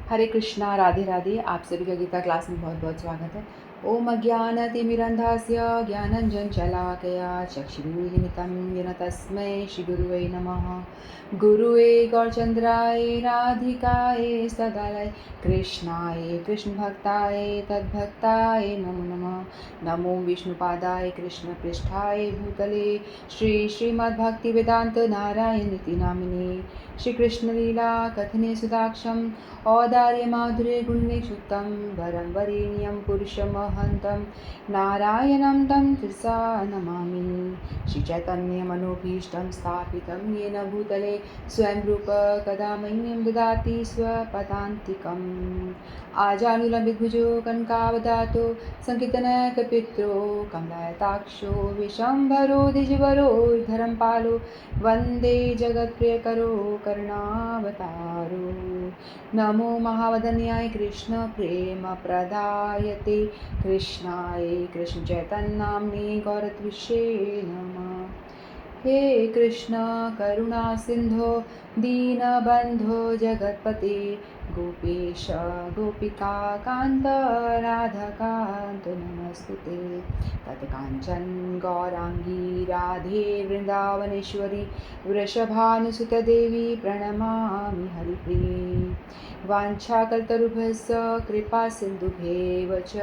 हरे कृष्णा, राधे राधे। आप सभी का गीता क्लास में बहुत बहुत स्वागत है। ओम अज्ञानतिमिरन्धस्य ज्ञानञ्जनशलाकया चक्षुरुन्मिलितं येन तस्मै श्रीगुरुवे नमः। गुरुवे गौरचन्द्राय राधिकाय सदालय कृष्णाय कृष्णभक्ताय तद्भक्ताय नमो नमः। नमो विष्णुपादाय कृष्णपृष्ठाय भूतले श्रीमद्भक्तिवेदान्त नारायणीति नामिने श्रीकृष्णलीला कथने सुदाक्षं औदार्यमाधुर्ये गुणनिक्षुप्तं वरं वरेण्यं पुरुषमहन्तं नारायणं तं शिरसा नमामि। श्रीचैतन्यमनोभीष्टं स्थापितं येन भूतले स्वयं रूप कदा मह्यं ददाति स्वपदान्तिकम्। आजानुलम्बितभुजो कनकावदातो सङ्कीर्तनैकपित्रो कमलायताक्षो विशम्भरो द्विजवरो धर्मपालो वन्दे जगत्प्रियकरो करुणावतारो। नमो महावदन्याय कृष्ण प्रेम प्रदायते कृष्णाय कृष्ण चैतन्यनाम्ने गौरत्विषे नमः। हे कृष्ण करुणा सिंधो दीनबंधो जगत्पते गोपेश गोपिका कांत राधा कांत नमस्तुते। तत्कांचन गौरांगी राधे वृंदावनेश्वरी वृषभानुसुते देवी प्रणमामि हरिप्रिये। वाञ्छाकल्पतरुभ्यश्च कृपा सिन्धुभ्येव च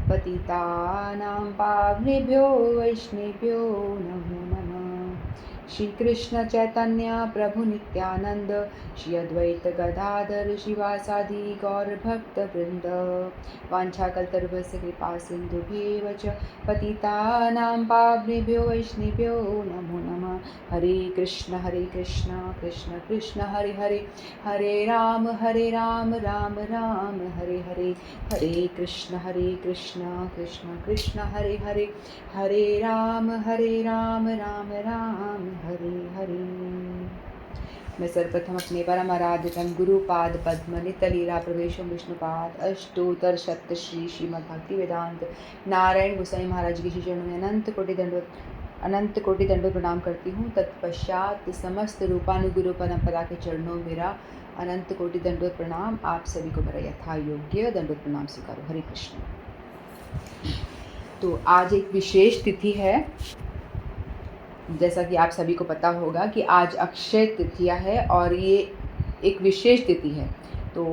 पतितानां पावनेभ्यो वैष्णवेभ्यो नमो नमः। श्री कृष्ण चैतन्य प्रभु नित्यानंद श्री अद्वैत गदाधर शिवासादि गौर भक्त वृंद। वाञ्छाकल्पतरुभ्यश्च कृपा सिन्धुभ्येव च पतितानां पावनेभ्यो वैष्णवेभ्यो नमो नमः। हरे कृष्ण कृष्ण कृष्ण हरे हरे, हरे राम राम राम हरे हरे। हरे कृष्ण कृष्ण कृष्ण हरे हरे, हरे राम राम राम हरे हरे। मैं सर्वप्रथम अपने परम आराध्यतम गुरुपाद पद्म नितलीला प्रवेशम विष्णुपाद अष्टोत्तर शत श्री श्रीमद्भक्ति वेदांत नारायण गोसाई महाराज की चरणों में अनंत कोटि दंडों प्रणाम करती हूँ। तत्पश्चात समस्त रूपानुगुरु परंपरा के चरणों मेरा अनंत कोटि दंडोत प्रणाम। आप सभी को मेरा यथा योग्य दंडोत प्रणाम स्वीकारो। हरे कृष्ण। तो आज एक विशेष तिथि है, जैसा कि आप सभी को पता होगा कि आज अक्षय तृतीया है और ये एक विशेष तिथि है। तो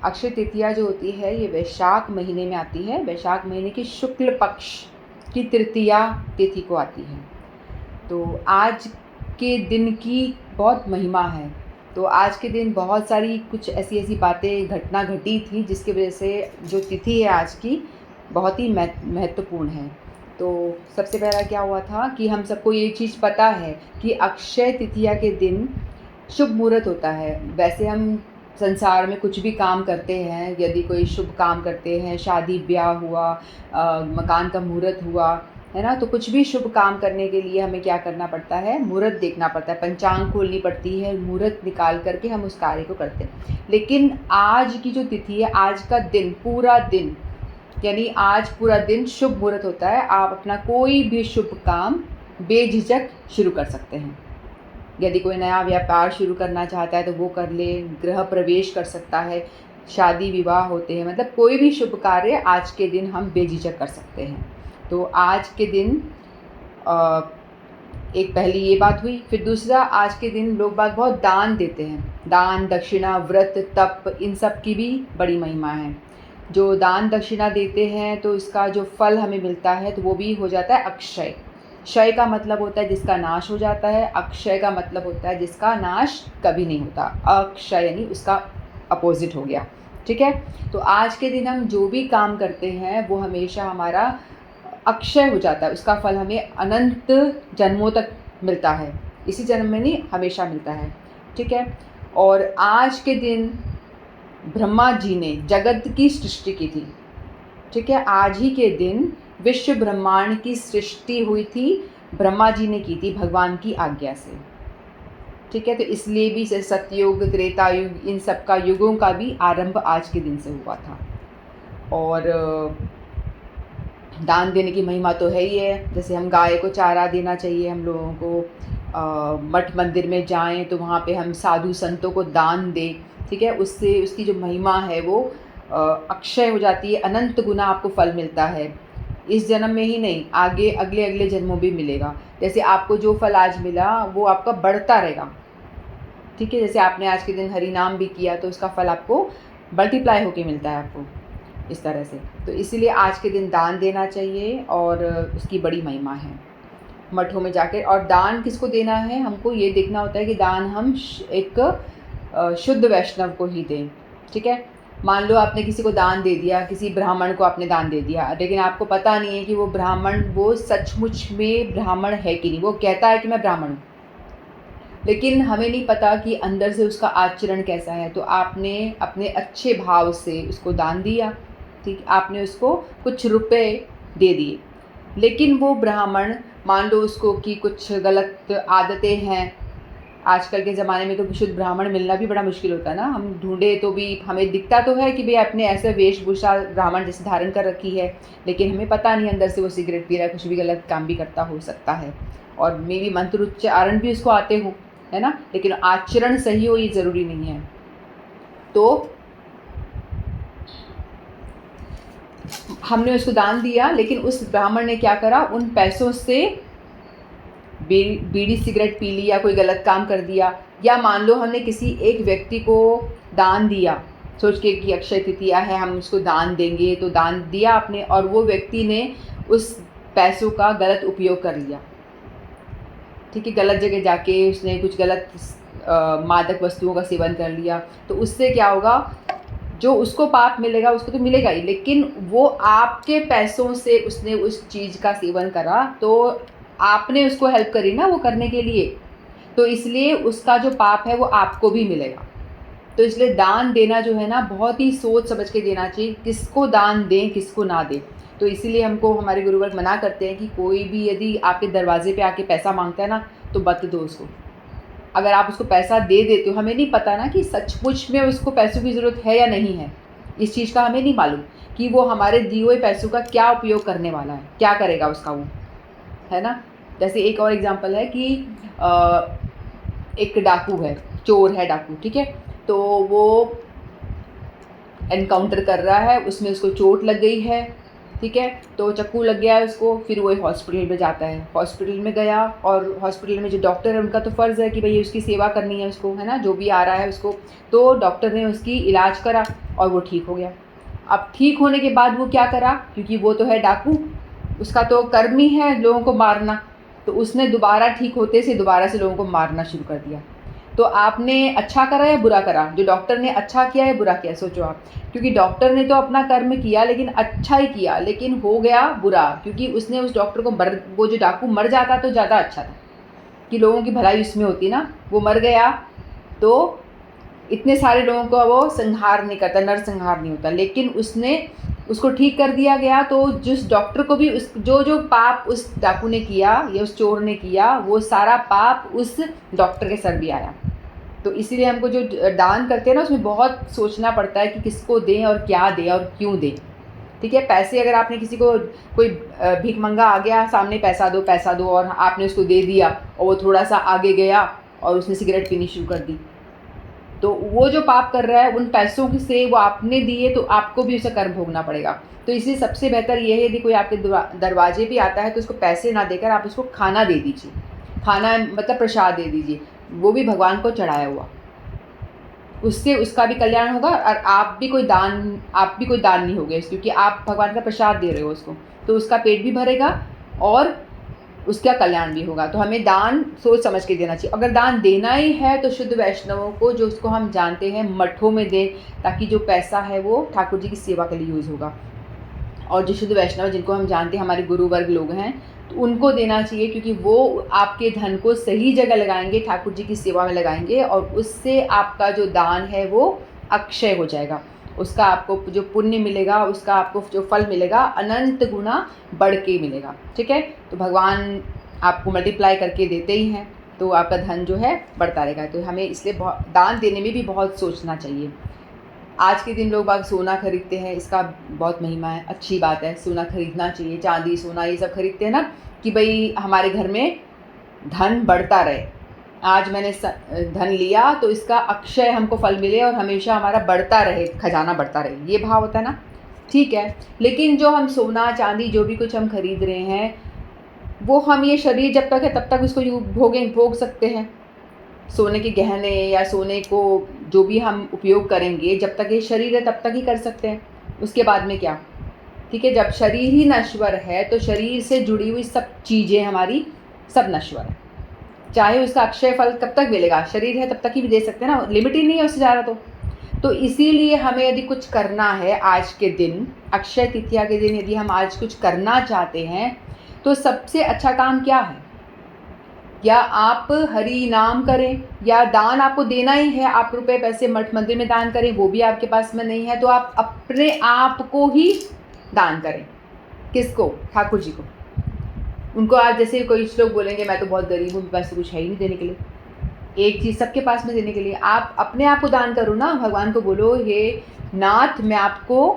अक्षय तृतीया जो होती है ये वैशाख महीने में आती है। वैशाख महीने की शुक्ल पक्ष की तृतीया तिथि को आती है। तो आज के दिन की बहुत महिमा है। तो आज के दिन बहुत सारी कुछ ऐसी बातें घटना घटी थी जिसकी वजह से जो तिथि है आज की बहुत ही महत्वपूर्ण है। तो सबसे पहला क्या हुआ था कि हम सबको ये चीज़ पता है कि अक्षय तृतीया के दिन शुभ मुहूर्त होता है। वैसे हम संसार में कुछ भी काम करते हैं, यदि कोई शुभ काम करते हैं, शादी ब्याह हुआ, मकान का मुहूर्त हुआ, है ना, तो कुछ भी शुभ काम करने के लिए हमें क्या करना पड़ता है, मुहूर्त देखना पड़ता है, पंचांग खोलनी पड़ती है, मुहूर्त निकाल करके हम उस कार्य को करते हैं। लेकिन आज की जो तिथि है, आज का दिन, पूरा दिन, यानी आज पूरा दिन शुभ मुहूर्त होता है। आप अपना कोई भी शुभ काम बेझिझक शुरू कर सकते हैं। यदि कोई नया व्यापार शुरू करना चाहता है तो वो कर ले, गृह प्रवेश कर सकता है, शादी विवाह होते हैं, मतलब कोई भी शुभ कार्य आज के दिन हम बेझिझक कर सकते हैं। तो आज के दिन एक पहली ये बात हुई। फिर दूसरा, आज के दिन लोग बाग बहुत दान देते हैं। दान दक्षिणा व्रत तप इन सब की भी बड़ी महिमा है। जो दान दक्षिणा देते हैं तो इसका जो फल हमें मिलता है तो वो भी हो जाता है अक्षय। क्षय का मतलब होता है जिसका नाश हो जाता है, अक्षय का मतलब होता है जिसका नाश कभी नहीं होता। अक्षय यानी उसका अपोजिट हो गया, ठीक है। तो आज के दिन हम जो भी काम करते हैं वो हमेशा हमारा अक्षय हो जाता है, उसका फल हमें अनंत जन्मों तक मिलता है, इसी जन्म में नहीं, हमेशा मिलता है, ठीक है। और आज के दिन ब्रह्मा जी ने जगत की सृष्टि की थी, ठीक है। आज ही के दिन विश्व ब्रह्मांड की सृष्टि हुई थी, ब्रह्मा जी ने की थी भगवान की आज्ञा से, ठीक है। तो इसलिए भी सतयुग त्रेता युग इन सब का युगों का भी आरंभ आज के दिन से हुआ था। और दान देने की महिमा तो है ही है। जैसे हम गाय को चारा देना चाहिए, हम लोगों को मठ मंदिर में जाएं तो वहाँ पे हम साधु संतों को दान दें, ठीक है, उससे उसकी जो महिमा है वो अक्षय हो जाती है, अनंत गुना आपको फल मिलता है। इस जन्म में ही नहीं, आगे अगले अगले जन्मों भी मिलेगा। जैसे आपको जो फल आज मिला वो आपका बढ़ता रहेगा, ठीक है। जैसे आपने आज के दिन हरि नाम भी किया तो उसका फल आपको मल्टीप्लाई होके मिलता है आपको, इस तरह से। तो इसीलिए आज के दिन दान देना चाहिए और उसकी बड़ी महिमा है मठों में जाकर। और दान किसको देना है, हमको ये देखना होता है कि दान हम एक शुद्ध वैष्णव को ही दें, ठीक है। मान लो आपने किसी को दान दे दिया, किसी ब्राह्मण को आपने दान दे दिया, लेकिन आपको पता नहीं है कि वो ब्राह्मण वो सचमुच में ब्राह्मण है कि नहीं। वो कहता है कि मैं ब्राह्मण हूँ, लेकिन हमें नहीं पता कि अंदर से उसका आचरण कैसा है। तो आपने अपने अच्छे भाव से उसको दान दिया, ठीक, आपने उसको कुछ रुपए दे दिए, लेकिन वो ब्राह्मण, मान लो उसको कि कुछ गलत आदतें हैं। आजकल के ज़माने में तो शुद्ध ब्राह्मण मिलना भी बड़ा मुश्किल होता है ना। हम ढूंढे तो भी हमें दिखता तो है कि भाई अपने ऐसे वेशभूषा ब्राह्मण जैसे धारण कर रखी है, लेकिन हमें पता नहीं अंदर से वो सिगरेट पी रहा है, कुछ भी गलत काम भी करता हो सकता है, और मे भी मंत्र उच्चारण भी उसको आते हो, है ना, लेकिन आचरण सही हो ये ज़रूरी नहीं है। तो हमने उसको दान दिया, लेकिन उस ब्राह्मण ने क्या करा, उन पैसों से बीड़ी सिगरेट पी ली या कोई गलत काम कर दिया। या मान लो हमने किसी एक व्यक्ति को दान दिया सोच के कि अक्षय तृतीया है हम उसको दान देंगे, तो दान दिया आपने और वो व्यक्ति ने उस पैसों का गलत उपयोग कर लिया, ठीक है। गलत जगह जाके उसने कुछ गलत मादक वस्तुओं का सेवन कर लिया, तो उससे क्या होगा, जो उसको पाप मिलेगा उसको तो मिलेगा ही, लेकिन वो आपके पैसों से उसने उस चीज़ का सेवन करा, तो आपने उसको हेल्प करी ना वो करने के लिए, तो इसलिए उसका जो पाप है वो आपको भी मिलेगा। तो इसलिए दान देना जो है ना, बहुत ही सोच समझ के देना चाहिए, किसको दान दें किसको ना दें। तो इसीलिए हमको हमारे गुरुवर्ग मना करते हैं कि कोई भी यदि आपके दरवाजे पे आके पैसा मांगता है ना, तो मत दो उसको। अगर आप उसको पैसा दे देते हो, हमें नहीं पता ना कि सचमुच में उसको पैसों की ज़रूरत है या नहीं है, इस चीज़ का हमें नहीं मालूम कि वो हमारे दिए हुए पैसों का क्या उपयोग करने वाला है, क्या करेगा उसका वो, है ना। जैसे एक और एग्जांपल है कि एक डाकू है, चोर है डाकू, ठीक है। तो वो एनकाउंटर कर रहा है, उसमें उसको चोट लग गई है, ठीक है, तो चक्कू लग गया है उसको। फिर वो हॉस्पिटल में जाता है, हॉस्पिटल में गया और हॉस्पिटल में जो डॉक्टर है उनका तो फ़र्ज़ है कि भाई उसकी सेवा करनी है उसको, है ना, जो भी आ रहा है उसको। तो डॉक्टर ने उसकी इलाज करा और वो ठीक हो गया। अब ठीक होने के बाद वो क्या करा, क्योंकि वो तो है डाकू, उसका तो कर्म ही है लोगों को मारना, तो उसने दोबारा ठीक होते से दोबारा से लोगों को मारना शुरू कर दिया। तो आपने अच्छा करा या बुरा करा, जो डॉक्टर ने अच्छा किया या बुरा किया, सोचो आप। क्योंकि डॉक्टर ने तो अपना कर्म किया, लेकिन अच्छा ही किया, लेकिन हो गया बुरा, क्योंकि उसने उस डॉक्टर को वो जो डाकू मर जाता तो ज़्यादा अच्छा था, कि लोगों की भलाई उसमें होती ना। वो मर गया तो इतने सारे लोगों का वो संहार नहीं करता, नरसंहार नहीं होता, लेकिन उसने उसको ठीक कर दिया गया। तो जिस डॉक्टर को भी उस जो पाप उस डाकू ने किया या उस चोर ने किया, वो सारा पाप उस डॉक्टर के सर भी आया। तो इसीलिए हमको जो दान करते हैं ना, उसमें बहुत सोचना पड़ता है कि किसको दें और क्या दें और क्यों दें, ठीक है। पैसे अगर आपने किसी को, कोई भिखमंगा आ गया सामने, पैसा दो, और आपने उसको दे दिया और वो थोड़ा सा आगे गया और उसने सिगरेट पीनी शुरू कर दी, तो वो जो पाप कर रहा है उन पैसों से वो आपने दिए, तो आपको भी उसे कर्म भोगना पड़ेगा। तो इसलिए सबसे बेहतर ये है, यदि कोई आपके दरवाजे पे आता है तो उसको पैसे ना देकर आप उसको खाना दे दीजिए। खाना मतलब प्रसाद दे दीजिए, वो भी भगवान को चढ़ाया हुआ, उससे उसका भी कल्याण होगा और आप भी कोई दान नहीं होगे, क्योंकि आप भगवान का प्रसाद दे रहे हो उसको, तो उसका पेट भी भरेगा और उसका कल्याण भी होगा। तो हमें दान सोच समझ के देना चाहिए। अगर दान देना ही है तो शुद्ध वैष्णवों को, जो उसको हम जानते हैं, मठों में दें, ताकि जो पैसा है वो ठाकुर जी की सेवा के लिए यूज़ होगा। और जो शुद्ध वैष्णव जिनको हम जानते हैं, हमारे गुरु वर्ग लोग हैं, तो उनको देना चाहिए, क्योंकि वो आपके धन को सही जगह लगाएंगे, ठाकुर जी की सेवा में लगाएंगे, और उससे आपका जो दान है वो अक्षय हो जाएगा। उसका आपको जो पुण्य मिलेगा, उसका आपको जो फल मिलेगा, अनंत गुना बढ़ के मिलेगा, ठीक है। तो भगवान आपको मल्टीप्लाई करके देते ही हैं, तो आपका धन जो है बढ़ता रहेगा। तो हमें इसलिए दान देने में भी बहुत सोचना चाहिए। आज के दिन लोग बाग सोना खरीदते हैं, इसका बहुत महिमा है, अच्छी बात है, सोना खरीदना चाहिए, चांदी सोना ये सब खरीदते हैं ना, कि भाई हमारे घर में धन बढ़ता रहे, आज मैंने धन लिया तो इसका अक्षय हमको फल मिले और हमेशा हमारा बढ़ता रहे, खजाना बढ़ता रहे, ये भाव होता है ना। ठीक है, लेकिन जो हम सोना चांदी जो भी कुछ हम खरीद रहे हैं, वो हम ये शरीर जब तक है तब तक उसको भोग सकते हैं। सोने के गहने या सोने को जो भी हम उपयोग करेंगे, जब तक ये शरीर है तब तक ही कर सकते हैं, उसके बाद में क्या। ठीक है, जब शरीर ही नश्वर है तो शरीर से जुड़ी हुई सब चीज़ें हमारी सब नश्वर है। चाहे उसका अक्षय फल कब तक मिलेगा, शरीर है तब तक ही भी दे सकते हैं ना, लिमिट ही नहीं है उससे ज़्यादा। तो इसीलिए हमें यदि कुछ करना है आज के दिन, अक्षय तृतीया के दिन यदि हम आज कुछ करना चाहते हैं, तो सबसे अच्छा काम क्या है, या आप हरि नाम करें, या दान आपको देना ही है, आप रुपए पैसे मठ मंदिर में दान करें, वो भी आपके पास में नहीं है तो आप अपने आप को ही दान करें। किसको? ठाकुर जी को। उनको आज जैसे कोई लोग बोलेंगे मैं तो बहुत गरीब हूँ, मेरे पास तो कुछ है ही नहीं देने के लिए, एक चीज़ सबके पास में देने के लिए, आप अपने आप को दान करो ना। भगवान को बोलो, हे नाथ, मैं आपको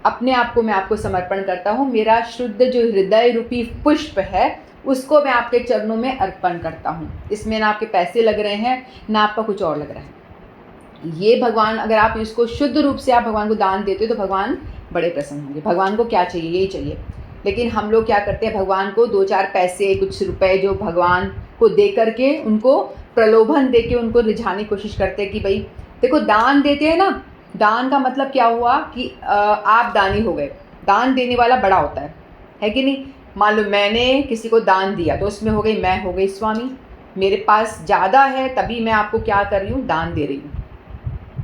अपने आप को मैं आपको समर्पण करता हूँ, मेरा शुद्ध जो हृदय रूपी पुष्प है उसको मैं आपके चरणों में अर्पण करता हूँ। इसमें ना आपके पैसे लग रहे हैं, ना आपका कुछ और लग रहा है। ये भगवान, अगर आप इसको शुद्ध रूप से आप भगवान को दान देते हो तो भगवान बड़े प्रसन्न होंगे। भगवान को क्या चाहिए? यही चाहिए। लेकिन हम लोग क्या करते हैं, भगवान को 2-4 पैसे, कुछ रुपए जो भगवान को दे करके उनको प्रलोभन दे के उनको रिझाने की कोशिश करते हैं कि भाई देखो, दान देते हैं ना, दान का मतलब क्या हुआ कि आप दानी हो गए। दान देने वाला बड़ा होता है कि नहीं। मान लो मैंने किसी को दान दिया तो उसमें हो गई, मैं हो गई स्वामी, मेरे पास ज़्यादा है तभी मैं आपको क्या कर रही हूँ, दान दे रही हूँ।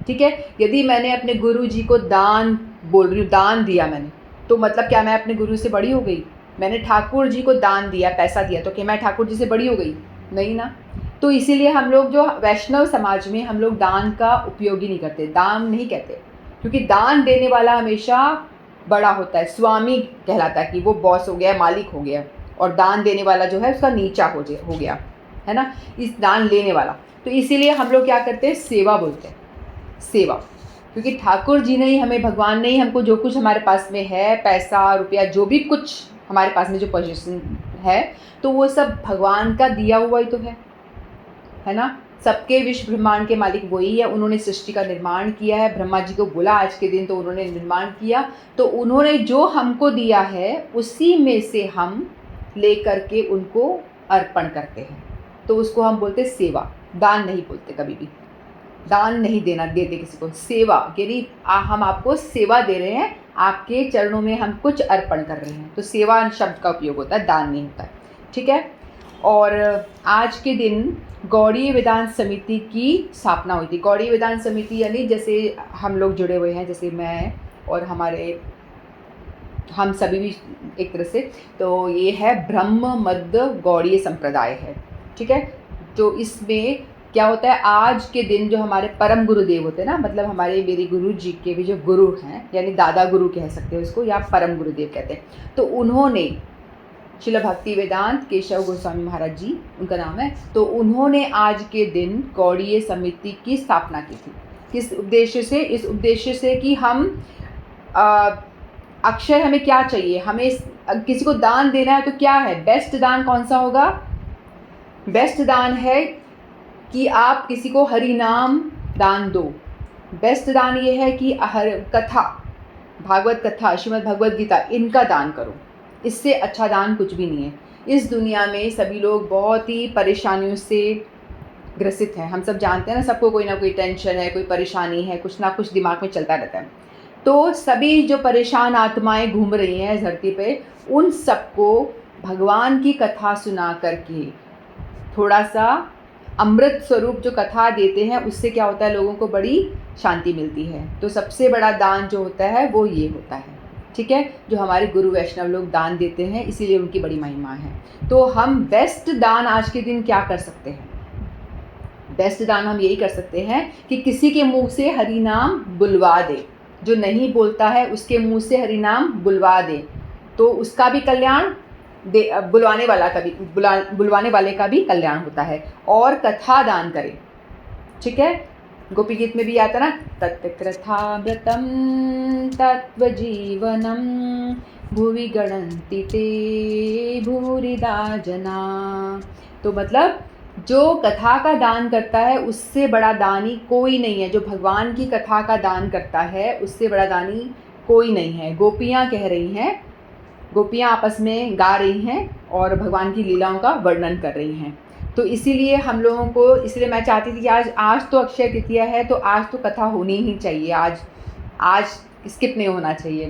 ठीक है, यदि मैंने अपने गुरु जी को दान बोल रही हूँ, दान दिया मैंने, तो मतलब क्या मैं अपने गुरु से बड़ी हो गई? मैंने ठाकुर जी को दान दिया, पैसा दिया, तो क्या मैं ठाकुर जी से बड़ी हो गई? नहीं ना। तो इसीलिए हम लोग जो वैष्णव समाज में हम लोग दान का उपयोग ही नहीं करते, दान नहीं कहते, क्योंकि दान देने वाला हमेशा बड़ा होता है, स्वामी कहलाता है कि वो बॉस हो गया, मालिक हो गया, और दान देने वाला जो है उसका नीचा हो गया, है ना, इस दान लेने वाला। तो इसीलिए हम लोग क्या करते हैं, सेवा बोलते हैं, सेवा। क्योंकि ठाकुर जी ने ही हमें, भगवान ने ही हमको जो कुछ हमारे पास में है, पैसा रुपया जो भी कुछ हमारे पास में जो पोजीशन है, तो वो सब भगवान का दिया हुआ ही तो है ना। सबके विश्व ब्रह्मांड के मालिक वही है, उन्होंने सृष्टि का निर्माण किया है। ब्रह्मा जी को बोला आज के दिन तो उन्होंने निर्माण किया, तो उन्होंने जो हमको दिया है उसी में से हम ले करके उनको अर्पण करते हैं, तो उसको हम बोलते सेवा। दान नहीं बोलते कभी भी, दान नहीं देते किसी को, सेवा यानी हम आपको सेवा दे रहे हैं, आपके चरणों में हम कुछ अर्पण कर रहे हैं, तो सेवा शब्द का उपयोग होता है, दान नहीं होता है। ठीक है, और आज के दिन गौड़ीय वेदांत समिति की स्थापना हुई थी। गौड़ीय वेदांत समिति यानी जैसे हम लोग जुड़े हुए हैं, जैसे मैं और हम सभी भी एक तरह से, तो ये है ब्रह्म मध्य गौड़ीय संप्रदाय है। ठीक है, जो इसमें क्या होता है, आज के दिन जो हमारे परम गुरुदेव होते हैं ना, मतलब मेरे गुरु जी के भी जो गुरु हैं, यानी दादा गुरु कह सकते हैं उसको, या परम गुरुदेव कहते हैं, तो उन्होंने श्रील भक्ति वेदांत केशव गोस्वामी महाराज जी उनका नाम है, तो उन्होंने आज के दिन गौड़ीय समिति की स्थापना की थी। किस उद्देश्य से? इस उद्देश्य से कि हम अक्षय, हमें क्या चाहिए, हमें किसी को दान देना है तो क्या है बेस्ट दान, कौन सा होगा? बेस्ट दान है कि आप किसी को हरि नाम दान दो। बेस्ट दान ये है कि कथा, भागवत कथा, श्रीमद् भगवद गीता, इनका दान करो। इससे अच्छा दान कुछ भी नहीं है। इस दुनिया में सभी लोग बहुत ही परेशानियों से ग्रसित हैं, हम सब जानते हैं ना, सबको कोई ना कोई टेंशन है, कोई परेशानी है, कुछ ना कुछ दिमाग में चलता रहता है। तो सभी जो परेशान आत्माएं घूम रही हैं धरती पे, उन सबको भगवान की कथा सुना करके, थोड़ा सा अमृत स्वरूप जो कथा देते हैं, उससे क्या होता है, लोगों को बड़ी शांति मिलती है। तो सबसे बड़ा दान जो होता है वो ये होता है। ठीक है, जो हमारे गुरु वैष्णव लोग दान देते हैं, इसीलिए उनकी बड़ी महिमा है। तो हम बेस्ट दान आज के दिन क्या कर सकते हैं? बेस्ट दान हम यही कर सकते हैं कि किसी के मुंह से हरि नाम बुलवा दे, जो नहीं बोलता है उसके मुंह से हरि नाम बुलवा दे, तो उसका भी कल्याण, बुलवाने वाले का भी कल्याण होता है। और कथा दान करें। ठीक है, गोपी गीत में भी आता ना, तत्कथामृतं तत्त्वजीवनं भुवि गणन्ति ते भूरिदा जना। तो मतलब जो कथा का दान करता है उससे बड़ा दानी कोई नहीं है। जो भगवान की कथा का दान करता है उससे बड़ा दानी कोई नहीं है। गोपियाँ कह रही हैं, गोपियाँ आपस में गा रही हैं और भगवान की लीलाओं का वर्णन कर रही हैं। तो इसीलिए हम लोगों को, इसलिए मैं चाहती थी कि आज तो अक्षय तृतीया है, तो आज तो कथा होनी ही चाहिए। आज स्किप नहीं होना चाहिए।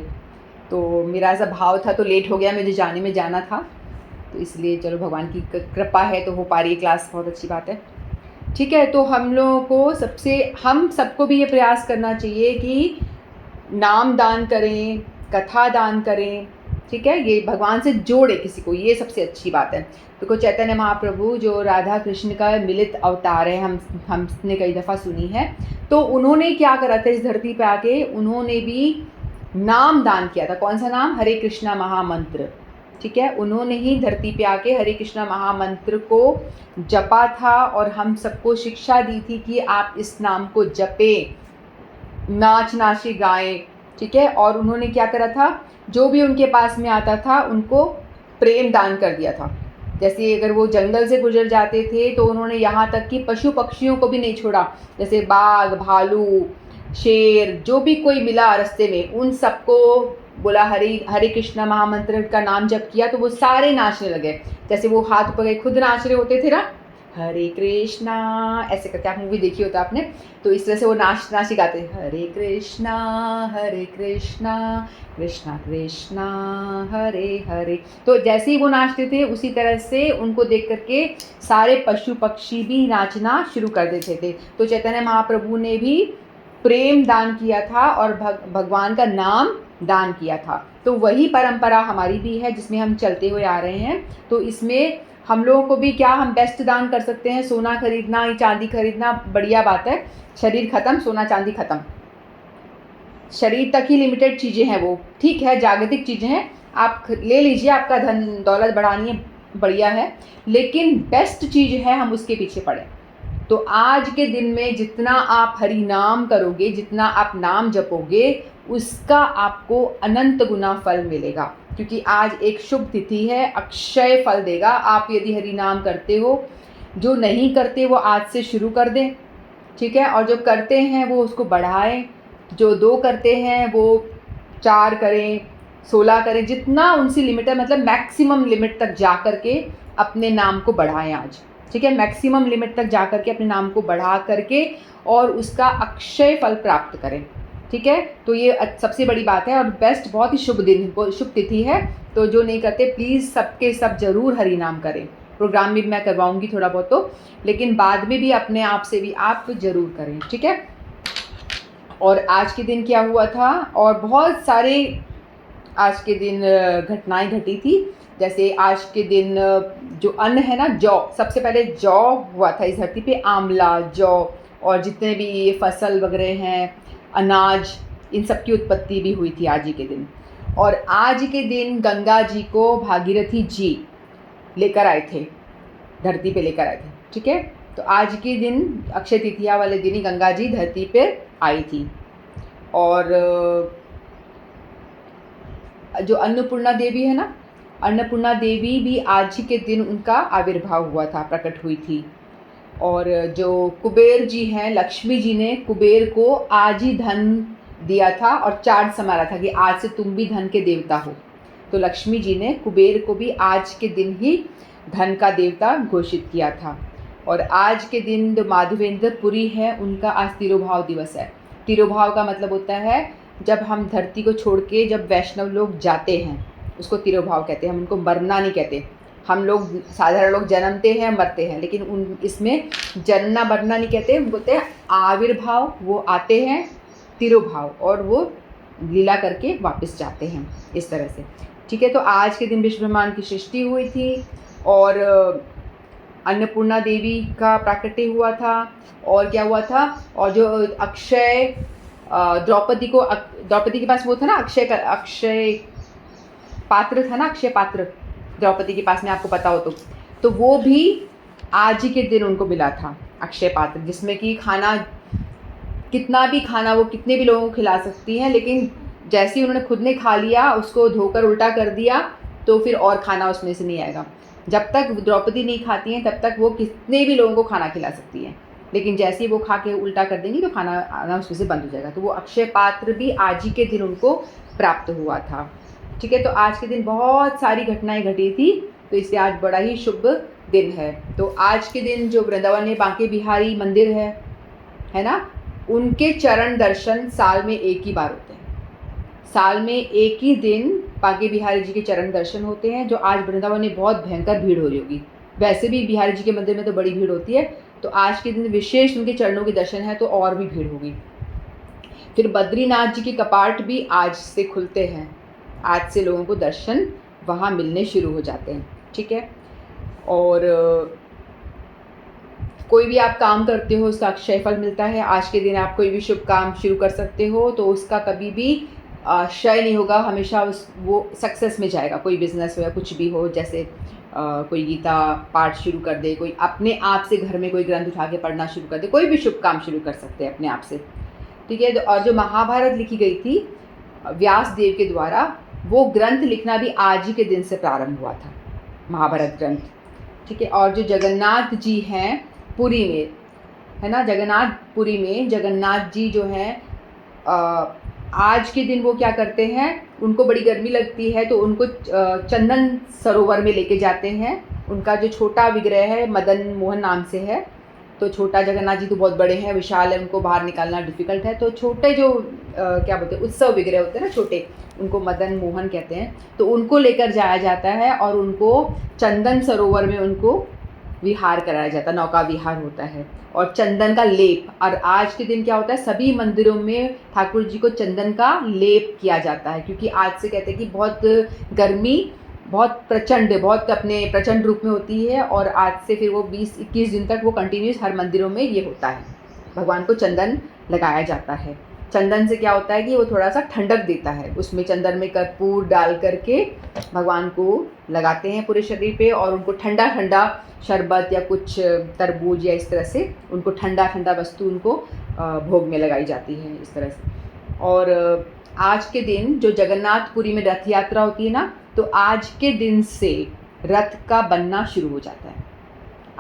तो मेरा ऐसा भाव था, तो लेट हो गया, मुझे जाने में जाना था, तो इसलिए चलो भगवान की कृपा है तो हो पा रही है क्लास, बहुत अच्छी बात है। ठीक है, तो हम लोगों को हम सबको भी ये प्रयास करना चाहिए कि नाम दान करें, कथा दान करें। ठीक है, ये भगवान से जोड़े किसी को, ये सबसे अच्छी बात है। देखो चैतन्य महाप्रभु जो राधा कृष्ण का मिलित अवतार है, हमने कई दफ़ा सुनी है, तो उन्होंने क्या करा था इस धरती पे आके, उन्होंने भी नाम दान किया था। कौन सा नाम? हरे कृष्णा महामंत्र। ठीक है, उन्होंने ही धरती पे आके हरे कृष्णा महामंत्र को जपा था और हम सबको शिक्षा दी थी कि आप इस नाम को जपें, नाच नाची गाएं। ठीक है, और उन्होंने क्या करा था, जो भी उनके पास में आता था उनको प्रेम दान कर दिया था। जैसे अगर वो जंगल से गुजर जाते थे तो उन्होंने यहाँ तक कि पशु पक्षियों को भी नहीं छोड़ा, जैसे बाघ, भालू, शेर, जो भी कोई मिला रास्ते में, उन सबको बोला हरे कृष्णा महामंत्र का नाम जप किया तो वो सारे नाचने लगे। जैसे वो हाथ ऊपर खुद नाच रहे होते थे ना, हरे कृष्णा ऐसे करके, आप मूवी देखी होता आपने, तो इस तरह से वो नाच ही गाते, हरे कृष्णा कृष्णा कृष्णा हरे हरे। तो जैसे ही वो नाचते थे उसी तरह से उनको देख करके सारे पशु पक्षी भी नाचना शुरू कर देते थे। तो चैतन्य महाप्रभु ने भी प्रेम दान किया था और भगवान का नाम दान किया था। तो वही परंपरा हमारी भी है जिसमें हम चलते हुए आ रहे हैं। तो इसमें हम लोगों को भी क्या, हम बेस्ट दान कर सकते हैं, सोना खरीदना, चांदी खरीदना बढ़िया बात है, शरीर ख़त्म, सोना चांदी ख़त्म। शरीर तक ही लिमिटेड चीज़ें हैं, वो ठीक है, जागतिक चीज़ें हैं, आप ले लीजिए, आपका धन दौलत बढ़ानी है, बढ़िया है, लेकिन बेस्ट चीज़ है हम उसके पीछे पड़ें। तो आज के दिन में जितना आप हरि नाम करोगे, जितना आप नाम जपोगे, उसका आपको अनंत गुना फल मिलेगा, क्योंकि आज एक शुभ तिथि है, अक्षय फल देगा। आप यदि हरि नाम करते हो, जो नहीं करते वो आज से शुरू कर दें। ठीक है, और जो करते हैं वो उसको बढ़ाएं, जो 2 करते हैं वो 4 करें, 16 करें, जितना उनसे लिमिट है, मतलब मैक्सिमम लिमिट तक जा कर के अपने नाम को बढ़ाएं आज। ठीक है, मैक्सिमम लिमिट तक जा कर के अपने नाम को बढ़ा करके और उसका अक्षय फल प्राप्त करें। ठीक है, तो ये सबसे बड़ी बात है और बेस्ट, बहुत ही शुभ दिन, शुभ तिथि है। तो जो नहीं करते प्लीज़ सबके सब ज़रूर हरि नाम करें। प्रोग्राम भी मैं करवाऊंगी थोड़ा बहुत तो, लेकिन बाद में भी अपने आप से भी आप ज़रूर करें। ठीक है, और आज के दिन क्या हुआ था, और बहुत सारे आज के दिन घटनाएं घटी थी। जैसे आज के दिन जो अन्न है ना, जौ, सबसे पहले जौ हुआ था इस धरती पे, आंवला, जौ, और जितने भी ये फसल वगैरह हैं, अनाज, इन सब की उत्पत्ति भी हुई थी आज ही के दिन। और आज के दिन गंगा जी को भागीरथी जी लेकर आए थे, धरती पे लेकर आए थे। ठीक है, तो आज के दिन अक्षय तृतीया वाले दिन ही गंगा जी धरती पे आई थी। और जो अन्नपूर्णा देवी है ना, अन्नपूर्णा देवी भी आज ही के दिन उनका आविर्भाव हुआ था, प्रकट हुई थी। और जो कुबेर जी हैं, लक्ष्मी जी ने कुबेर को आज ही धन दिया था और चार्ज संभाला था कि आज से तुम भी धन के देवता हो। तो लक्ष्मी जी ने कुबेर को भी आज के दिन ही धन का देवता घोषित किया था। और आज के दिन जो माधवेंद्र पुरी है, उनका आज तिरुभाव दिवस है। तिरुभाव का मतलब होता है जब हम धरती को छोड़ के जब वैष्णव लोग जाते हैं, उसको तिरुभाव कहते हैं। हम उनको मरना नहीं कहते। हम लोग साधारण लोग जन्मते हैं, मरते हैं, लेकिन इसमें जन्मना मरना नहीं कहते, बोलते हैं आविर्भाव। वो आते हैं तिरुभाव और वो लीला करके वापस जाते हैं, इस तरह से। ठीक है, तो आज के दिन विश्व ब्रह्मांड की सृष्टि हुई थी और अन्नपूर्णा देवी का प्राकट्य हुआ था। और क्या हुआ था, और जो अक्षय द्रौपदी के पास वो था ना, अक्षय पात्र था ना, अक्षय पात्र द्रौपदी के पास में, आपको पता हो तो वो भी आज ही के दिन उनको मिला था, अक्षय पात्र, जिसमें कि खाना, कितना भी खाना वो कितने भी लोगों को खिला सकती हैं, लेकिन जैसे ही उन्होंने खुद ने खा लिया, उसको धोकर उल्टा कर दिया, तो फिर और खाना उसमें से नहीं आएगा। जब तक द्रौपदी नहीं खाती हैं तब तक वो कितने भी लोगों को खाना खिला सकती हैं, लेकिन जैसे ही वो खा के उल्टा कर देंगी तो खाना आना उसमें से बंद हो जाएगा। तो वो अक्षय पात्र भी आज ही के दिन उनको प्राप्त हुआ था। ठीक है, तो आज के दिन बहुत सारी घटनाएं घटी थी, तो इसलिए आज बड़ा ही शुभ दिन है। तो आज के दिन जो वृंदावन में बांके बिहारी मंदिर है ना, उनके चरण दर्शन साल में एक ही बार होते हैं। साल में एक ही दिन बांके बिहारी जी के चरण दर्शन होते हैं, जो आज वृंदावन में बहुत भयंकर भीड़ हो रही होगी। वैसे भी बिहारी जी के मंदिर में तो बड़ी भीड़ होती है, तो आज के दिन विशेष उनके चरणों के दर्शन है तो और भी भीड़ होगी। फिर बद्रीनाथ जी के कपाट भी आज से खुलते हैं, आज से लोगों को दर्शन वहाँ मिलने शुरू हो जाते हैं। ठीक है, और कोई भी आप काम करते हो उसका अक्षय फल मिलता है। आज के दिन आप कोई भी शुभ काम शुरू कर सकते हो तो उसका कभी भी क्षय नहीं होगा, हमेशा वो सक्सेस में जाएगा। कोई बिजनेस हो या कुछ भी हो, जैसे कोई गीता पाठ शुरू कर दे, कोई अपने आप से घर में कोई ग्रंथ उठा के पढ़ना शुरू कर दे, कोई भी शुभ काम शुरू कर सकते हैं अपने आप से। ठीक है, और जो महाभारत लिखी गई थी व्यास देव के द्वारा, वो ग्रंथ लिखना भी आज ही के दिन से प्रारंभ हुआ था, महाभारत ग्रंथ। ठीक है, और जो जगन्नाथ जी हैं पुरी में, है ना, जगन्नाथपुरी में जगन्नाथ जी जो हैं, आज के दिन वो क्या करते हैं, उनको बड़ी गर्मी लगती है तो उनको चंदन सरोवर में लेके जाते हैं। उनका जो छोटा विग्रह है मदन मोहन नाम से है, तो छोटा जगन्नाथ जी तो बहुत बड़े हैं, विशाल है, उनको बाहर निकालना डिफ़िकल्ट है, तो छोटे जो क्या बोलते हैं उत्सव विग्रह होते हैं ना छोटे, उनको मदन मोहन कहते हैं, तो उनको लेकर जाया जाता है और उनको चंदन सरोवर में उनको विहार कराया जाता है, नौका विहार होता है और चंदन का लेप। और आज के दिन क्या होता है, सभी मंदिरों में ठाकुर जी को चंदन का लेप किया जाता है, क्योंकि आज से कहते हैं कि बहुत गर्मी बहुत अपने प्रचंड रूप में होती है, और आज से फिर वो 20-21 दिन तक वो कंटिन्यूस हर मंदिरों में ये होता है, भगवान को चंदन लगाया जाता है। चंदन से क्या होता है कि वो थोड़ा सा ठंडक देता है, उसमें चंदन में कर्पूर डाल करके भगवान को लगाते हैं पूरे शरीर पे, और उनको ठंडा ठंडा शरबत या कुछ तरबूज या इस तरह से उनको ठंडा ठंडा वस्तु उनको भोग में लगाई जाती है इस तरह से। और आज के दिन जो जगन्नाथपुरी में रथ यात्रा होती है ना, तो आज के दिन से रथ का बनना शुरू हो जाता है।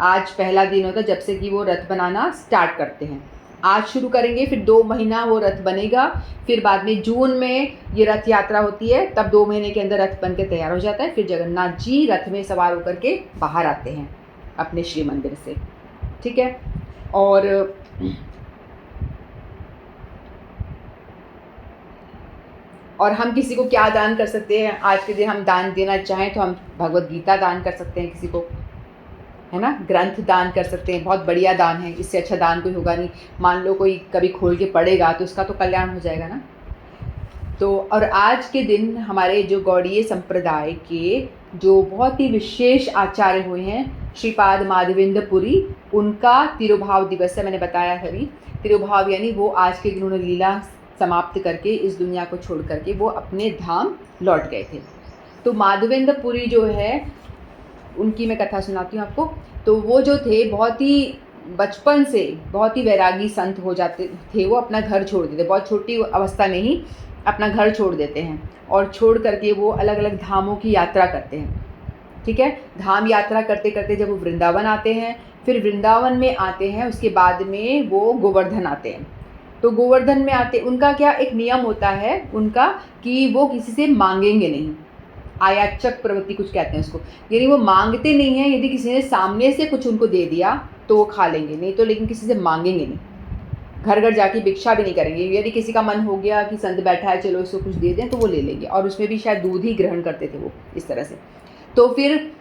आज पहला दिन होता है जब से कि वो रथ बनाना स्टार्ट करते हैं, आज शुरू करेंगे, फिर 2 महीना वो रथ बनेगा, फिर बाद में जून में ये रथ यात्रा होती है, तब 2 महीने के अंदर रथ बन के तैयार हो जाता है। फिर जगन्नाथ जी रथ में सवार होकर के बाहर आते हैं अपने श्री मंदिर से। ठीक है, और हम किसी को क्या दान कर सकते हैं, आज के दिन हम दान देना चाहें तो हम भगवत गीता दान कर सकते हैं किसी को, है ना, ग्रंथ दान कर सकते हैं, बहुत बढ़िया दान है, इससे अच्छा दान कोई होगा नहीं। मान लो कोई कभी खोल के पढ़ेगा तो उसका तो कल्याण हो जाएगा ना। तो और आज के दिन हमारे जो गौड़ीय संप्रदाय के जो बहुत ही विशेष आचार्य हुए हैं, श्रीपाद माधवेंद्र पुरी, उनका तिरुभाव दिवस है। मैंने बताया है अभी, तिरुभाव यानी वो आज के दिन उन्होंने लीला समाप्त करके इस दुनिया को छोड़ करके वो अपने धाम लौट गए थे। तो माधवेंद्र पुरी जो है, उनकी मैं कथा सुनाती हूँ आपको। तो वो जो थे बहुत ही बचपन से बहुत ही वैरागी संत हो जाते थे, वो अपना घर छोड़ देते, बहुत छोटी अवस्था में ही अपना घर छोड़ देते हैं, और छोड़ करके वो अलग अलग धामों की यात्रा करते हैं। ठीक है, धाम यात्रा करते करते जब वो वृंदावन आते हैं, फिर वृंदावन में आते हैं, उसके बाद में वो गोवर्धन आते हैं। तो गोवर्धन में आते, उनका क्या एक नियम होता है उनका कि वो किसी से मांगेंगे नहीं, आयाचक प्रवृत्ति कुछ कहते हैं उसको, यानी वो मांगते नहीं हैं। यदि किसी ने सामने से कुछ उनको दे दिया तो वो खा लेंगे, नहीं तो लेकिन किसी से मांगेंगे नहीं, घर घर जाके भिक्षा भी नहीं करेंगे। यदि किसी का मन हो गया कि संत बैठा है चलो इसको कुछ दे दें तो वो ले लेंगे, और उसमें भी शायद दूध ही ग्रहण करते थे वो इस तरह से। तो फिर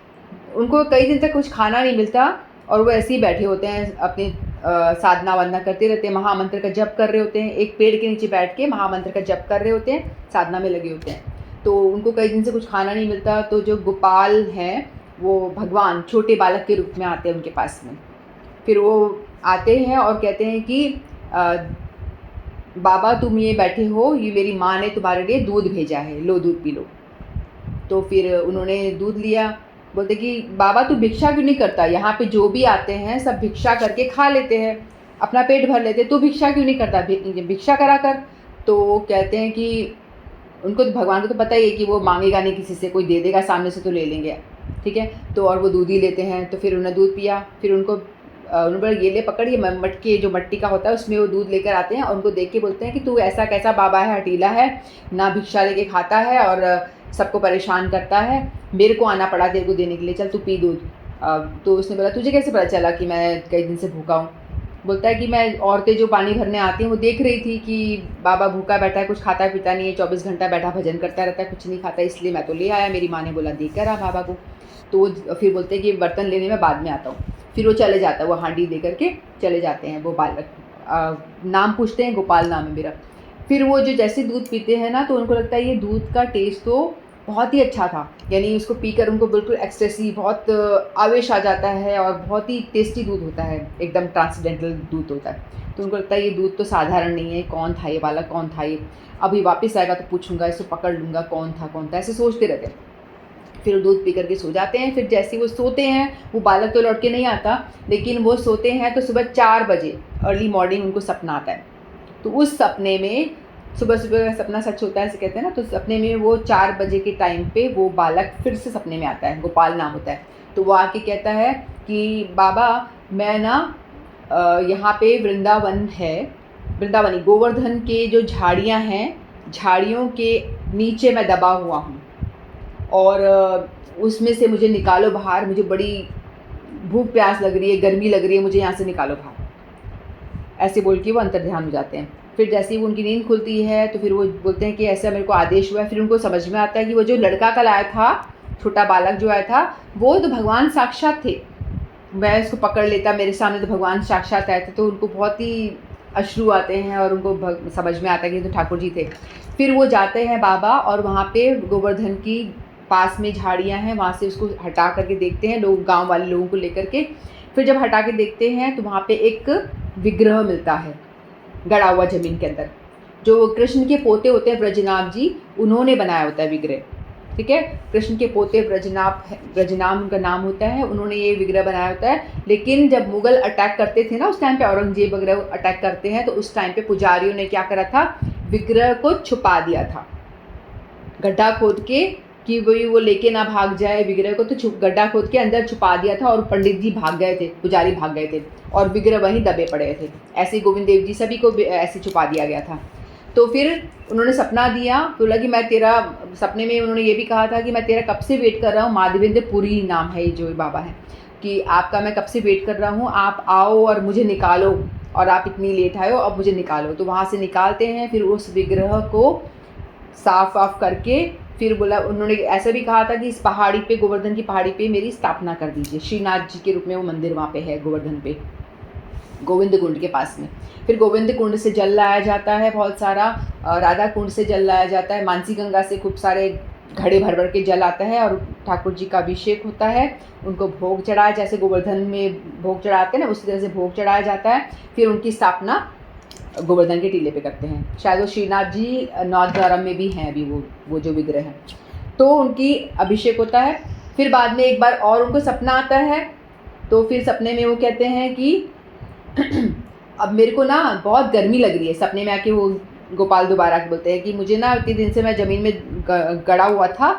उनको कई दिन तक कुछ खाना नहीं मिलता, और वो ऐसे ही बैठे होते हैं, अपनी साधना वाधना करते रहते हैं, महामंत्र का जप कर रहे होते हैं, एक पेड़ के नीचे बैठ के महामंत्र का जप कर रहे होते हैं, साधना में लगे होते हैं। तो उनको कई दिन से कुछ खाना नहीं मिलता, तो जो गोपाल हैं वो भगवान छोटे बालक के रूप में आते हैं उनके पास में। फिर वो आते हैं और कहते हैं कि बाबा तुम ये बैठे हो, ये मेरी माँ ने तुम्हारे लिए दूध भेजा है, लो दूध पी लो। तो फिर उन्होंने दूध लिया, बोलते कि बाबा तू भिक्षा क्यों नहीं करता, यहाँ पे जो भी आते हैं सब भिक्षा करके खा लेते हैं, अपना पेट भर लेते, तू भिक्षा क्यों नहीं करता, भिक्षा करा कर। तो वो कहते हैं कि उनको तो भगवान को तो पता ही है कि वो मांगेगा नहीं किसी से, कोई दे देगा सामने से तो ले लेंगे, ठीक है। तो और वो दूध ही लेते हैं, तो फिर उन्होंने दूध पिया। फिर उन्होंने बोला ये ले पकड़, ये मटके जो मट्टी का होता है उसमें वो दूध लेकर आते हैं और उनको देख के बोलते हैं कि तू ऐसा कैसा बाबा है, हटीला है, ना भिक्षा लेके खाता है और सबको परेशान करता है, मेरे को आना पड़ा तेरे को देने के लिए, चल तू पी दूध। तो उसने बोला तुझे कैसे पता चला कि मैं कई दिन से भूखा हूँ? बोलता है कि मैं औरतें जो पानी भरने आती हैं वो देख रही थी कि बाबा भूखा बैठा है, कुछ खाता पीता नहीं है, 24 घंटा बैठा भजन करता रहता है, कुछ नहीं खाता, इसलिए मैं तो ले आया, मेरी माँ ने बोला देकर आ बाबा को। तो वो फिर बोलते हैं कि बर्तन लेने में बाद में आता हूँ। फिर वो चले जाता है, वो हांडी दे करके चले जाते हैं। वो बालक नाम पूछते हैं, गोपाल नाम है मेरा। फिर वो जो जैसे दूध पीते हैं ना, तो उनको लगता है ये दूध का टेस्ट तो बहुत ही अच्छा था, यानी उसको पीकर उनको बिल्कुल एक्सटेसी, बहुत आवेश आ जाता है और बहुत ही टेस्टी दूध होता है, एकदम ट्रांसडेंटल दूध होता है। तो उनको लगता है ये दूध तो साधारण नहीं है, कौन था ये बालक, कौन था ये, अभी वापस आएगा तो पूछूंगा, इसको पकड़ लूँगा, कौन था, ऐसे सोचते रहते हैं। फिर दूध पी करके सो जाते हैं। फिर जैसे वो सोते हैं, वो बालक तो लौट के नहीं आता, लेकिन वो सोते हैं तो सुबह 4 बजे अर्ली मॉर्निंग उनको सपना आता है। तो उस सपने में सुबह सुबह का सपना सच होता है ऐसे कहते हैं ना, तो सपने में वो 4 बजे के टाइम पे वो बालक फिर से सपने में आता है, गोपाल नाम होता है। तो वो आके कहता है कि बाबा मैं ना यहाँ पे वृंदावन है, वृंदावनी गोवर्धन के जो झाड़ियाँ हैं, झाड़ियों के नीचे मैं दबा हुआ हूँ और उसमें से मुझे निकालो बाहर, मुझे बड़ी भूख प्यास लग रही है, गर्मी लग रही है, मुझे यहाँ से निकालो बाहर। ऐसे बोल के वो अंतर्ध्यान हो जाते हैं। फिर जैसे ही वो उनकी नींद खुलती है तो फिर वो बोलते हैं कि ऐसा मेरे को आदेश हुआ है। फिर उनको समझ में आता है कि वो जो लड़का कल आया था, छोटा बालक जो आया था, वो तो भगवान साक्षात थे, मैं उसको पकड़ लेता, मेरे सामने तो भगवान साक्षात आए थे। तो उनको बहुत ही अश्रु आते हैं और उनको समझ में आता है कि तो ठाकुर जी थे। फिर वो जाते हैं बाबा और वहाँ पे गोवर्धन की पास में झाड़ियाँ हैं, वहाँ से उसको हटा करके देखते हैं, लोग गांव वाले लोगों को लेकर के। फिर जब हटा के देखते हैं तो वहाँ पे एक विग्रह मिलता है गड़ा हुआ ज़मीन के अंदर, जो कृष्ण के पोते होते हैं ब्रजनाभ जी, उन्होंने बनाया होता है विग्रह। ठीक है, कृष्ण के पोते ब्रजनाम उनका नाम होता है, उन्होंने ये विग्रह बनाया होता है। लेकिन जब मुगल अटैक करते थे ना उस टाइम पे, औरंगजेब वगैरह अटैक करते हैं, तो उस टाइम पे पुजारियों ने क्या करा था, विग्रह को छुपा दिया था, गड्ढा खोद के, कि वही वो लेके ना भाग जाए विग्रह को, तो गड्ढा खोद के अंदर छुपा दिया था और पंडित जी भाग गए थे, पुजारी भाग गए थे और विग्रह वहीं दबे पड़े थे। ऐसे गोविंद देव जी सभी को ऐसे छुपा दिया गया था। तो फिर उन्होंने सपना दिया, तो लगी मैं तेरा, सपने में उन्होंने ये भी कहा था कि मैं तेरा कब से वेट कर रहा हूँ, माधवेंद्र पुरी नाम है ये जो बाबा है, कि आपका मैं कब से वेट कर रहा हूँ, आप आओ और मुझे निकालो, और आप इतनी लेट आए हो, अब मुझे निकालो। तो वहाँ से निकालते हैं, फिर उस विग्रह को साफ वाफ करके, फिर बोला, उन्होंने ऐसा भी कहा था कि इस पहाड़ी पे, गोवर्धन की पहाड़ी पे मेरी स्थापना कर दीजिए, श्रीनाथ जी के रूप में वो मंदिर वहाँ पे है गोवर्धन पे, गोविंद कुंड के पास में। फिर गोविंद कुंड से जल लाया जाता है बहुत सारा, राधा कुंड से जल लाया जाता है, मानसी गंगा से खूब सारे घड़े भर भर के जल आता है और ठाकुर जी का अभिषेक होता है, उनको भोग चढ़ाया, जैसे गोवर्धन में भोग चढ़ाते हैं ना उसी तरह से भोग चढ़ाया जाता है। फिर उनकी स्थापना गोवर्धन के टीले पे करते हैं। शायद वो श्रीनाथ जी नौद्वारा में भी हैं अभी वो जो विग्रह हैं, तो उनकी अभिषेक होता है। फिर बाद में एक बार और उनको सपना आता है, तो फिर सपने में वो कहते हैं कि अब मेरे को ना बहुत गर्मी लग रही है। सपने में आके वो गोपाल दोबारा के बोलते हैं कि मुझे ना इतने दिन से मैं ज़मीन में गड़ा हुआ था,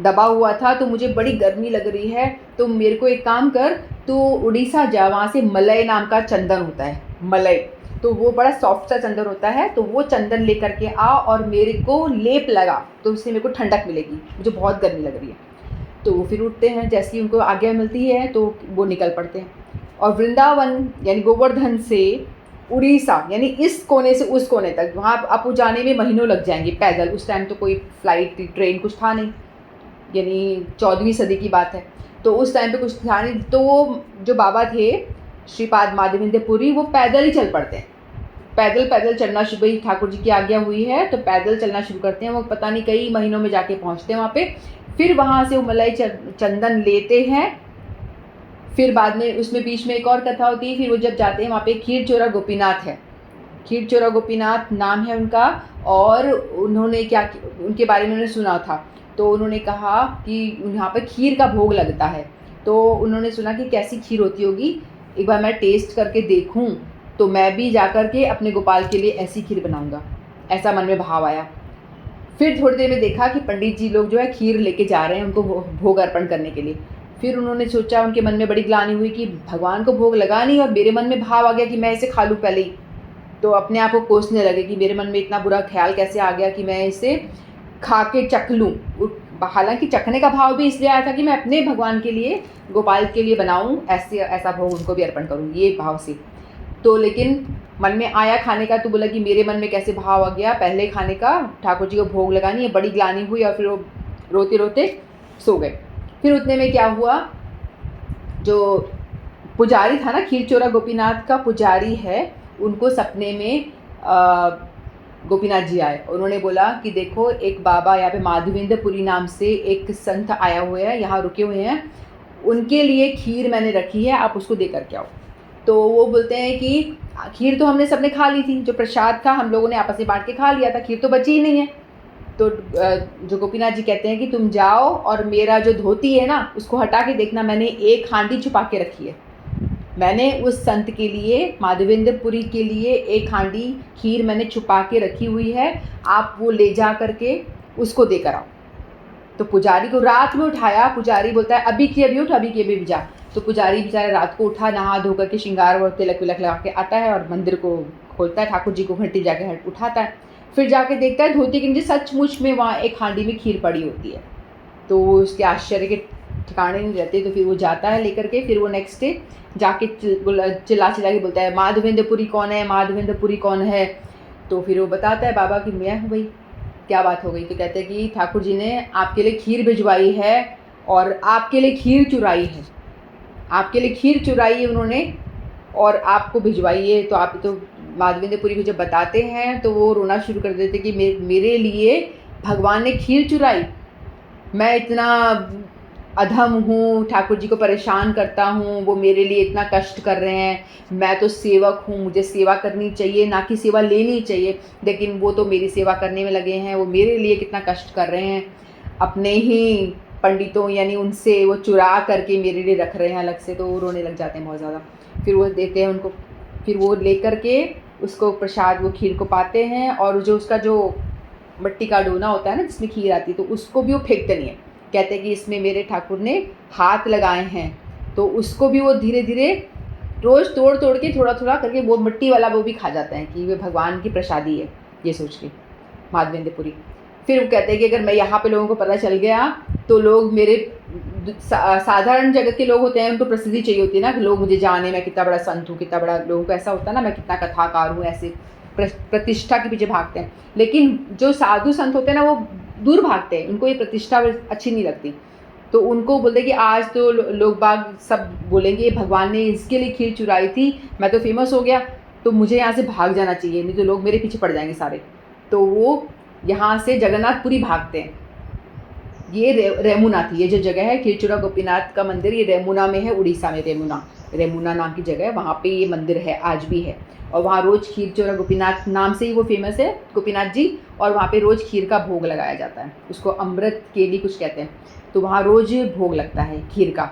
दबा हुआ था, तो मुझे बड़ी गर्मी लग रही है, तो मेरे को एक काम कर, तो उड़ीसा जा, वहाँ से मलय नाम का चंदन होता है, मलय, तो वो बड़ा सॉफ्ट सा चंदन होता है, तो वो चंदन ले करके आ और मेरे को लेप लगा, तो उससे मेरे को ठंडक मिलेगी, मुझे बहुत गर्मी लग रही है। तो वो फिर उठते हैं, जैसे ही उनको आज्ञा मिलती है तो वो निकल पड़ते हैं और वृंदावन यानी गोवर्धन से उड़ीसा यानी इस कोने से उस कोने तक, वहाँ आपको जाने में महीनों लग जाएंगे पैदल। उस टाइम तो कोई फ्लाइट ट्रेन कुछ था नहीं, यानी 14वीं सदी की बात है, तो उस टाइम पे कुछ था नहीं। तो वो जो बाबा थे श्रीपाद माधवेंद्र पुरी, वो पैदल ही चल पड़ते हैं, पैदल चलना शुरू, भाई ठाकुर जी की आज्ञा हुई है तो पैदल चलना शुरू करते हैं। वो पता नहीं कई महीनों में जाके पहुँचते हैं वहाँ पे। फिर वहाँ से वो मलाई चंदन लेते हैं। फिर बाद में उसमें बीच में एक और कथा होती है। फिर वो जब जाते हैं वहाँ पे, खीर चोरा गोपीनाथ है, खीर चोरा गोपीनाथ नाम है उनका, और उन्होंने क्या, उनके बारे में उन्होंने सुना था, तो उन्होंने कहा कि यहाँ पर खीर का भोग लगता है, तो उन्होंने सुना कि कैसी खीर होती होगी, एक बार मैं टेस्ट करके देखूँ, तो मैं भी जाकर के अपने गोपाल के लिए ऐसी खीर बनाऊँगा, ऐसा मन में भाव आया। फिर थोड़ी देर में देखा कि पंडित जी लोग जो है खीर लेके जा रहे हैं उनको भोग अर्पण करने के लिए, फिर उन्होंने सोचा, उनके मन में बड़ी ग्लानि हुई कि भगवान को भोग लगा नहीं, और मेरे मन में भाव आ गया कि मैं इसे खा लूँ पहले ही। तो अपने आप को कोसने लगे कि मेरे मन में इतना बुरा ख्याल कैसे आ गया कि मैं इसे खा के चख लूँ। हालांकि चखने का भाव भी इसलिए आया था कि मैं अपने भगवान के लिए, गोपाल के लिए बनाऊँ, ऐसा भोग उनको भी अर्पण करूँ, ये भाव से। तो लेकिन मन में आया खाने का, तो बोला कि मेरे मन में कैसे भाव आ गया पहले खाने का, ठाकुर जी को भोग लगानी है। बड़ी ग्लानि हुई और फिर वो रोते रोते सो गए। फिर उतने में क्या हुआ, जो पुजारी था ना, खीरचोरा गोपीनाथ का पुजारी है, उनको सपने में गोपीनाथ जी आए। उन्होंने बोला कि देखो, एक बाबा यहाँ पे माधवेंद्रपुरी नाम से एक संत आया हुए हैं, यहाँ रुके हुए हैं, उनके लिए खीर मैंने रखी है, आप उसको दे करके आओ। तो वो बोलते हैं कि खीर तो हमने सबने खा ली थी, जो प्रसाद था हम लोगों ने आपस में बांट के खा लिया था, खीर तो बची ही नहीं है। तो जो गोपीनाथ जी कहते हैं कि तुम जाओ और मेरा जो धोती है ना, उसको हटा के देखना, मैंने एक हांडी छुपा के रखी है। मैंने उस संत के लिए, माधवेंद्रपुरी के लिए, एक हांडी खीर मैंने छुपा के रखी हुई है, आप वो ले जा करके उसको देकर आओ। तो पुजारी को रात में उठाया, पुजारी बोलता है अभी की अभी उठ, अभी की अभी जा। तो पुजारी बेचारा रात को उठा, नहा धो करके श्रृंगार और तिलक विलक लगा के आता है और मंदिर को खोलता है, ठाकुर जी को घंटी जाके उठाता है। फिर जाके देखता है धोती के नीचे सचमुच में वहाँ एक हांडी में खीर पड़ी होती है। तो उसके आश्चर्य के ठिकाने नहीं रहते। तो फिर वो जाता है लेकर के, फिर वो नेक्स्ट डे जाके चिल्ला के बोलता है माधवेंद्रपुरी कौन है, माधवेंद्रपुरी कौन है। तो फिर वो बताता है बाबा कि मैं हूँ भाई, क्या बात हो गई। तो कहते हैं कि ठाकुर जी ने आपके लिए खीर भिजवाई है और आपके लिए खीर चुराई है, आपके लिए खीर चुराई है उन्होंने और आपको भिजवाई है। तो आप तो माधवेंद्रपुरी को जब बताते हैं तो वो रोना शुरू कर देते कि मेरे लिए भगवान ने खीर चुराई, मैं इतना अधम हूँ, ठाकुर जी को परेशान करता हूँ, वो मेरे लिए इतना कष्ट कर रहे हैं, मैं तो सेवक हूँ, मुझे सेवा करनी चाहिए ना कि सेवा लेनी चाहिए, लेकिन वो तो मेरी सेवा करने में लगे हैं, वो मेरे लिए कितना कष्ट कर रहे हैं, अपने ही पंडितों यानी उनसे वो चुरा करके मेरे लिए रख रहे हैं अलग से। तो वो रोने लग जाते हैं बहुत ज़्यादा। फिर वो देते हैं उनको, फिर वो ले करके उसको प्रसाद, वो खीर को पाते हैं, और जो उसका जो मिट्टी का डोना होता है ना जिसमें खीर आती है, तो उसको भी वो फेंकते नहीं है, कहते हैं कि इसमें मेरे ठाकुर ने हाथ लगाए हैं। तो उसको भी वो धीरे धीरे रोज़ तोड़ तोड़ के थोड़ा थोड़ा करके वो मिट्टी वाला वो भी खा जाता है कि वे भगवान की प्रसादी है, ये सोच के माधवेंद्रपुरी। फिर वो कहते हैं कि अगर मैं यहाँ पे लोगों को पता चल गया तो लोग मेरे साधारण जगत के लोग होते हैं, उनको प्रसिद्धि चाहिए होती है ना, कि लोग मुझे जाने, मैं कितना बड़ा संत हूँ, कितना बड़ा, लोगों को ऐसा होता है ना मैं कितना कथाकार हूँ, ऐसे प्रतिष्ठा के पीछे भागते हैं। लेकिन जो साधु संत होते हैं ना वो दूर भागते हैं, उनको ये प्रतिष्ठा अच्छी नहीं लगती। तो उनको बोलते कि आज तो लोग बाग सब बोलेंगे भगवान ने इसके लिए खीर चुराई थी, मैं तो फेमस हो गया, तो मुझे यहाँ से भाग जाना चाहिए, नहीं तो लोग मेरे पीछे पड़ जाएंगे सारे। तो वो यहाँ से जगन्नाथपुरी भागते हैं। ये रेमुना थी, ये जो जगह है खीरचोरा गोपीनाथ का मंदिर, ये रेमुना में है, उड़ीसा में। रेमुना नाम की जगह है, वहाँ पे ये मंदिर है, आज भी है। और वहाँ रोज़ खीरचोरा गोपीनाथ नाम से ही वो फेमस है, गोपीनाथ जी। और वहाँ पे रोज़ खीर का भोग लगाया जाता है, उसको अमृत के लिए कुछ कहते हैं। तो वहाँ रोज़ भोग लगता है खीर का।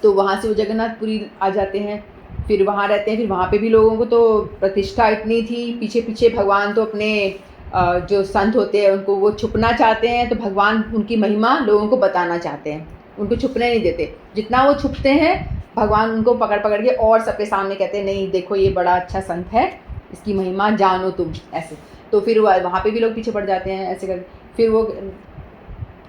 तो वहाँ से वो जगन्नाथपुरी आ जाते हैं, फिर वहाँ रहते हैं। फिर वहाँ पे भी लोगों को तो प्रतिष्ठा इतनी थी, पीछे पीछे भगवान तो अपने जो संत होते हैं उनको वो छुपना चाहते हैं, तो भगवान उनकी महिमा लोगों को बताना चाहते हैं, उनको छुपने नहीं देते। जितना वो छुपते हैं भगवान उनको पकड़ पकड़ के और सबके सामने कहते हैं नहीं देखो ये बड़ा अच्छा संत है, इसकी महिमा जानो तुम, ऐसे। तो फिर वहाँ पे भी लोग पीछे पड़ जाते हैं ऐसे कर। फिर वो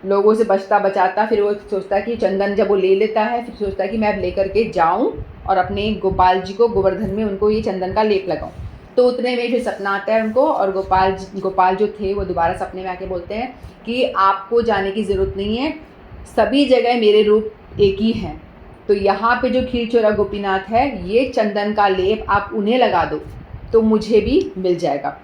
लोगों से बचता बचाता फिर वो सोचता है कि चंदन जब वो ले लेता है, फिर सोचता है कि मैं अब लेकर के जाऊँ और अपने गोपाल जी को गोवर्धन में उनको ये चंदन का लेप लगाऊँ। तो उतने में फिर सपना आता है उनको, और गोपाल जो थे वो दोबारा सपने में आके बोलते हैं कि आपको जाने की ज़रूरत नहीं है, सभी जगह मेरे रूप एक ही हैं। तो यहाँ पे जो खीरचोरा गोपीनाथ है, ये चंदन का लेप आप उन्हें लगा दो तो मुझे भी मिल जाएगा।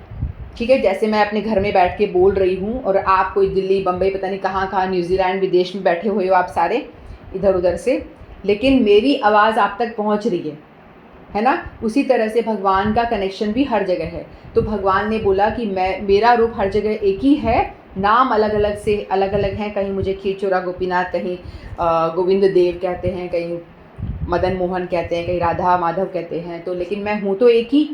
ठीक है, जैसे मैं अपने घर में बैठ के बोल रही हूँ और आप कोई दिल्ली, बम्बई, पता नहीं कहाँ कहाँ, न्यूजीलैंड, विदेश में बैठे हुए हो आप सारे इधर उधर से, लेकिन मेरी आवाज़ आप तक पहुँच रही है ना। उसी तरह से भगवान का कनेक्शन भी हर जगह है। तो भगवान ने बोला कि मेरा रूप हर जगह एक ही है, नाम अलग अलग से अलग अलग हैं, कहीं मुझे खीरचोरा गोपीनाथ, कहीं गोविंद देव कहते हैं, कहीं मदन मोहन कहते हैं, कहीं राधा माधव कहते हैं। तो लेकिन मैं हूँ तो एक ही,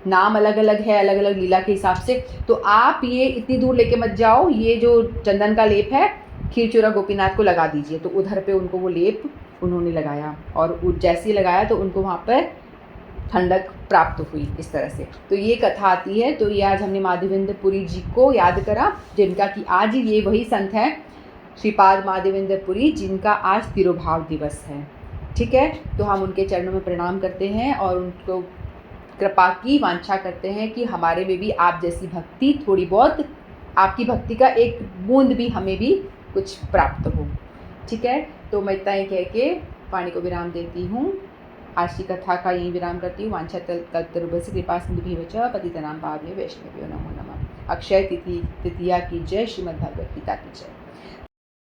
नाम अलग अलग है, अलग अलग लीला के हिसाब से। तो आप ये इतनी दूर लेके मत जाओ, ये जो चंदन का लेप है खीरचोरा गोपीनाथ को लगा दीजिए। तो उधर पे उनको वो लेप उन्होंने लगाया और जैसे ही लगाया तो उनको वहाँ पर ठंडक प्राप्त हुई इस तरह से। तो ये कथा आती है। तो ये आज हमने माधवेंद्र पुरी जी को याद करा, जिनका कि आज ये वही संत हैं श्रीपाद माधवेंद्र पुरी, जिनका आज तिरुभाव दिवस है। ठीक है, तो हम उनके चरणों में प्रणाम करते हैं और उनको कृपा की वांछा करते हैं कि हमारे में भी आप जैसी भक्ति, थोड़ी बहुत आपकी भक्ति का एक बूंद भी हमें भी कुछ प्राप्त हो। ठीक है, तो मैं इतना ही कह के वाणी को विराम देती हूँ। आज की कथा का यही विराम करती हूँ। वांछा कल्पतरुभ्यश्च कृपा सिंधुभ्येव च पतितनां पावनेभ्यो वैष्णवेभ्यो नमो नमः। अक्षय तृतीया की जय, श्रीमद् भगवद गीता की जय।